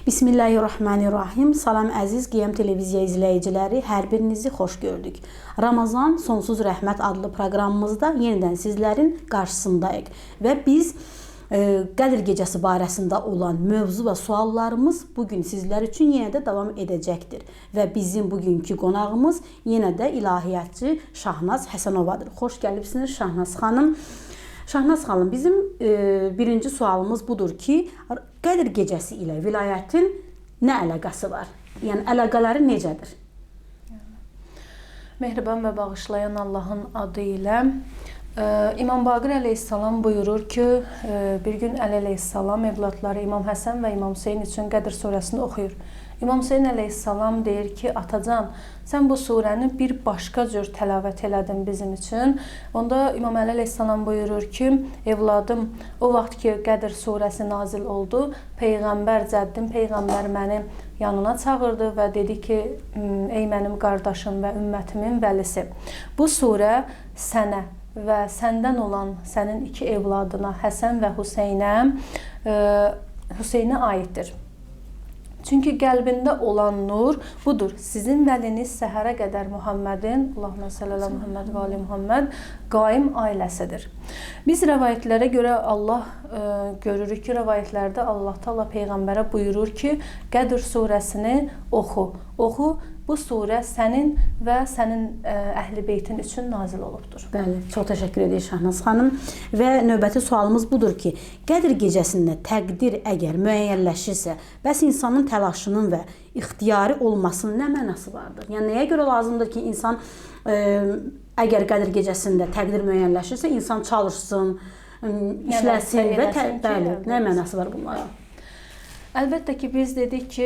Bismillahirrahmanirrahim. Salam əziz Qiyam televiziya izləyiciləri, hər birinizi xoş gördük. Ramazan Sonsuz Rəhmət adlı proqramımızda yenidən sizlərin qarşısındayıq və biz Qədr gecəsi barəsində olan mövzu və suallarımız bugün sizlər üçün yenə də davam edəcəkdir və bizim bugünkü qonağımız yenə də ilahiyyatçı Şahnaz Həsənovadır. Xoş gəlibsiniz Şahnaz xanım. Şahnaz xanım, bizim birinci sualımız budur ki, Qədr gecəsi ilə vilayətin nə əlaqəsi var? Yəni, əlaqələri necədir? Mehriban və bağışlayan Allahın adı ilə İmam Baqir əleyhissalam buyurur ki, bir gün Əli əleyhissalam evladları İmam Həsən və İmam Hüseyn üçün Qədr surəsini oxuyur. İmam Hüseyn əleyhissalam deyir ki, atacan, sən bu surəni bir başqa cür təlavət elədin bizim üçün. Onda İmam Əli əleyhissalam buyurur ki, evladım, o vaxt ki Qədr surəsi nazil oldu, Peyğəmbər, cəddim Peyğəmbər məni yanına çağırdı və dedi ki, ey mənim qardaşım və ümmətimin vəlisi, bu surə sənə və səndən olan sənin iki evladına, Həsən və Hüseynə aiddir. Çünki qəlbində olan nur budur. Sizin vəliniz səhərə qədər Muhammedin, Allahümə salli alə Muhammed və ali Muhammed, qaim ailəsidir. Biz rəvayətlərə görə görürük ki, rəvayətlərdə Allah Taala Peyğəmbərə buyurur ki, Qədr surəsini oxu. Bu surə sənin və sənin əhl-i beytin üçün nazil olubdur. Bəli, çox təşəkkür edirik Şahnaz xanım. Və növbəti sualımız budur ki, Qədr gecəsində təqdir əgər müəyyənləşirsə, bəs insanın təlaşının və ixtiyari olmasının nə mənası vardır? Yəni, nəyə görə lazımdır ki, insan əgər Qədr gecəsində təqdir müəyyənləşirsə, insan çalışsın, işləsin və nə mənası var bunlara? Əlbəttə ki, biz dedik ki,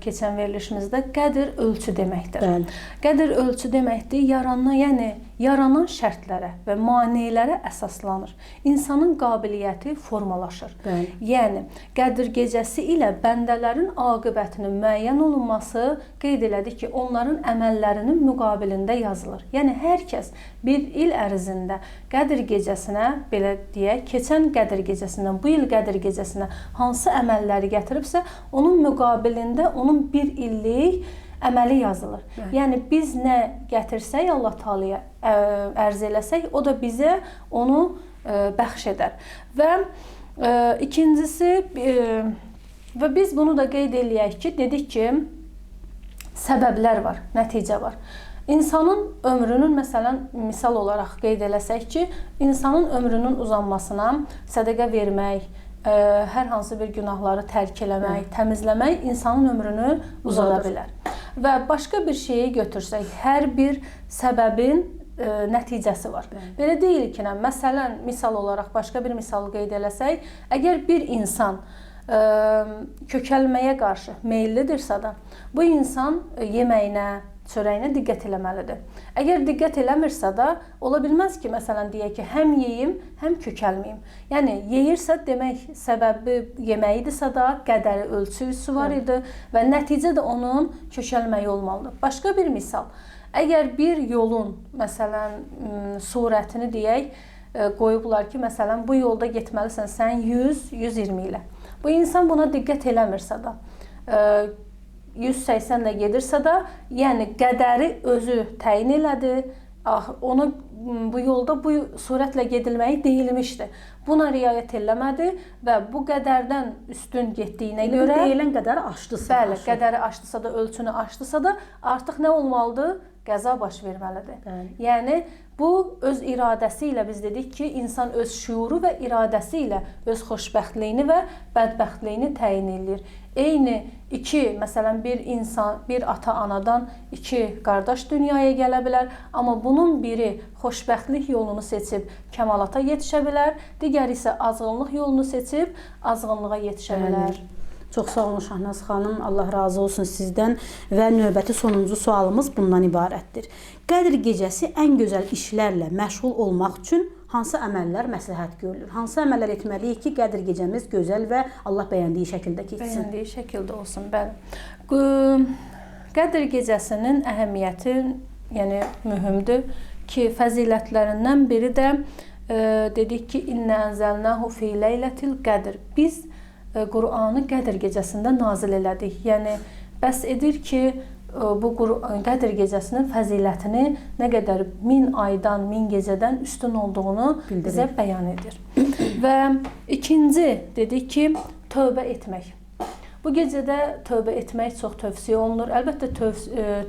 keçən verilişimizdə Qədr ölçü deməkdir. Bəli. Qədr ölçü deməkdir, yaranan şərtlərə və maneələrə əsaslanır. İnsanın qabiliyyəti formalaşır. Bəli. Yəni, Qədr gecəsi ilə bəndələrin aqibətinin müəyyən olunması qeyd elədik ki, onların əməllərinin müqabilində yazılır. Yəni, hər kəs bir il ərzində Qədr gecəsinə, belə deyək, keçən Qədr gecəsindən bu il Qədr gecəsinə hansı əməlləri gətiribsə, onun müqabilində onun bir illik əməli yazılır. Bəli. Yəni, biz nə gətirsək, Allah Taalaya ərz eləsək, o da bizə onu bəxş edər. Və ikincisi, və biz bunu da qeyd eləyək ki, dedik ki, səbəblər var, nəticə var. İnsanın ömrünün, məsələn, misal olaraq qeyd eləsək ki, insanın ömrünün uzanmasına sədəqə vermək, hər hansı bir günahları tərk eləmək, təmizləmək insanın ömrünü uzada bilər. Və başqa bir şeyi götürsək, hər bir səbəbin nəticəsi var. Belə deyil ki, məsələn, misal olaraq başqa bir misal qeyd eləsək, əgər bir insan kökəlməyə qarşı meyillidirsə da, bu insan yeməyinə, çörəyinə diqqət eləməlidir. Əgər diqqət eləmirsə də, ola bilməz ki, məsələn, deyək ki, həm yeyim, həm kökəlməyim. Yəni, yeyirsə, demək, səbəbi yeməyidirsə da, qədəri ölçüsü var idi və nəticə də onun kökəlməyi olmalıdır. Başqa bir misal, əgər bir yolun, məsələn, surətini deyək, qoyublar ki, məsələn, bu yolda getməlisən sən 100-120 ilə. Bu insan buna diqqət eləmirsə də, 180 ilə gedirsə də, yəni qədəri özü təyin elədi, ona bu yolda bu surətlə gedilməyi deyilmişdi. Buna riayət eləmədi və bu qədərdən üstün getdiyinə görə... Deyilən qədəri aşdısa. Bəli, qədəri aşdısa da, ölçünü aşdısa da, artıq nə olmalıdır? Qəza baş verməlidir. Yəni, bu öz iradəsi ilə biz dedik ki, insan öz şüuru və iradəsi ilə öz xoşbəxtliyini və bədbəxtliyini təyin edir. Eyni məsələn, bir ata-anadan iki qardaş dünyaya gələ bilər, amma bunun biri xoşbəxtlik yolunu seçib kəmalata yetişə bilər, digəri isə azğınlıq yolunu seçib azğınlığa yetişə bilər. Çox sağ olun Şahnaz xanım, Allah razı olsun sizdən və növbəti sonuncu sualımız bundan ibarətdir. Qədr gecəsi ən gözəl işlərlə məşğul olmaq üçün hansı əməllər məsləhət görülür? Hansı əməllər etməliyik ki, Qədir gecəmiz gözəl və Allah bəyəndiyi şəkildə keçsin? Bəyəndiyi şəkildə olsun, bəli. Qədir gecəsinin əhəmiyyəti, yəni mühümdür ki, fəzilətlərindən biri də dedik ki, İnnə ənzəlnəhu fi leylətil qədr. Biz Qur'anı Qədir gecəsində nazil elədik. Yəni bəs edir ki, bu Qədir gecəsinin fəzilətini nə qədər 1000 aydan, 1000 gecədən üstün olduğunu bizə bəyan edir. Və ikinci dedik ki, tövbə etmək. Bu gecədə tövbə etmək çox tövsiyə olunur. Əlbəttə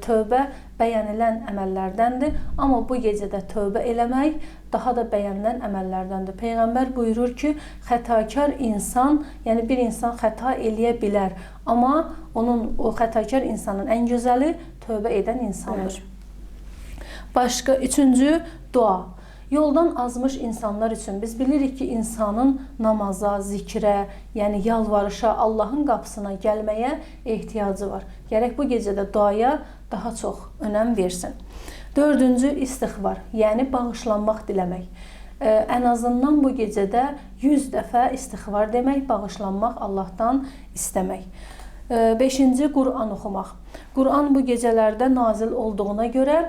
tövbə bəyənilən əməllərdəndir, amma bu gecədə tövbə eləmək daha da bəyənilən əməllərdəndir. Peyğəmbər buyurur ki, xətakar insan, yəni bir insan xəta eləyə bilər, amma o xətakar insanın ən gözəli tövbə edən insandır. Başqa, üçüncü, dua. Yoldan azmış insanlar üçün biz bilirik ki, insanın namaza, zikrə, yəni yalvarışa, Allahın qapısına gəlməyə ehtiyacı var. Gərək bu gecədə duaya daha çox önəm versin. Dördüncü, istiğfar, yəni bağışlanmaq diləmək. Ən azından bu gecədə 100 dəfə istiğfar demək, bağışlanmaq, Allahdan istəmək. Beşinci, Qur'an oxumaq. Qur'an bu gecələrdə nazil olduğuna görə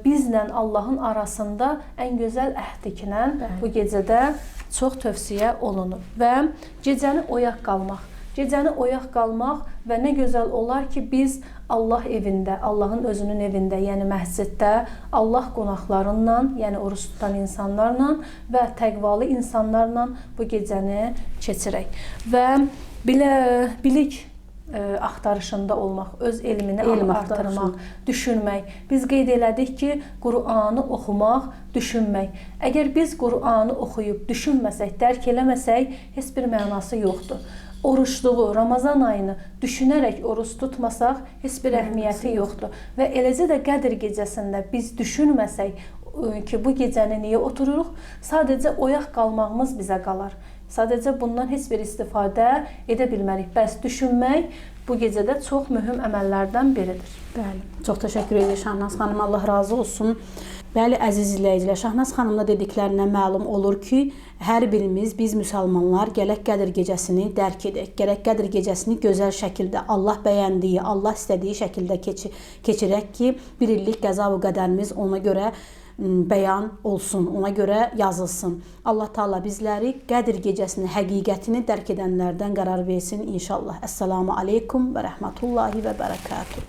bizlə Allahın arasında ən gözəl əhd tikilən bu gecədə çox tövsiyə olunur. Və gecəni oyaq qalmaq. Gecəni oyaq qalmaq və nə gözəl olar ki, biz Allah evində, Allahın özünün evində, yəni məsciddə Allah qonaqlarıyla, yəni oruç tutan insanlarla və təqvalı insanlarla bu gecəni keçirək. Və bilik axtarışında olmaq, öz elmini artırmaq, düşünmək. Biz qeyd elədik ki, Qur'anı oxumaq, düşünmək. Əgər biz Qur'anı oxuyub düşünməsək, dərk eləməsək, heç bir mənası yoxdur. Oruçluğu, Ramazan ayını düşünərək oruç tutmasaq, heç bir əhəmiyyəti yoxdur. Və eləcə də Qədir gecəsində biz düşünməsək ki, bu gecəni niyə otururuq? Sadəcə oyaq qalmağımız bizə qalar. Sadəcə bundan heç bir istifadə edə bilmərik. Bəs düşünmək bu gecədə çox mühüm əməllərdən biridir. Bəli. Çox təşəkkür edirəm Şahnaz xanım. Allah razı olsun. Bəli, əziz izləyicilər, Şahnaz xanımla dediklərindən məlum olur ki, hər birimiz, biz müsəlmanlar gərək Qədir gecəsini dərk edək. Gərək Qədir gecəsini gözəl şəkildə, Allah bəyəndiyi, Allah istədiyi şəkildə keçirək ki, bir illik qəza və qədərimiz ona görə bəyan olsun, ona görə yazılsın. Allah Taala bizləri Qədir gecəsinin həqiqətini dərk edənlərdən qərar versin inşallah. Əssalamu aleykum və rəhmətullahi və bərəkatuhu.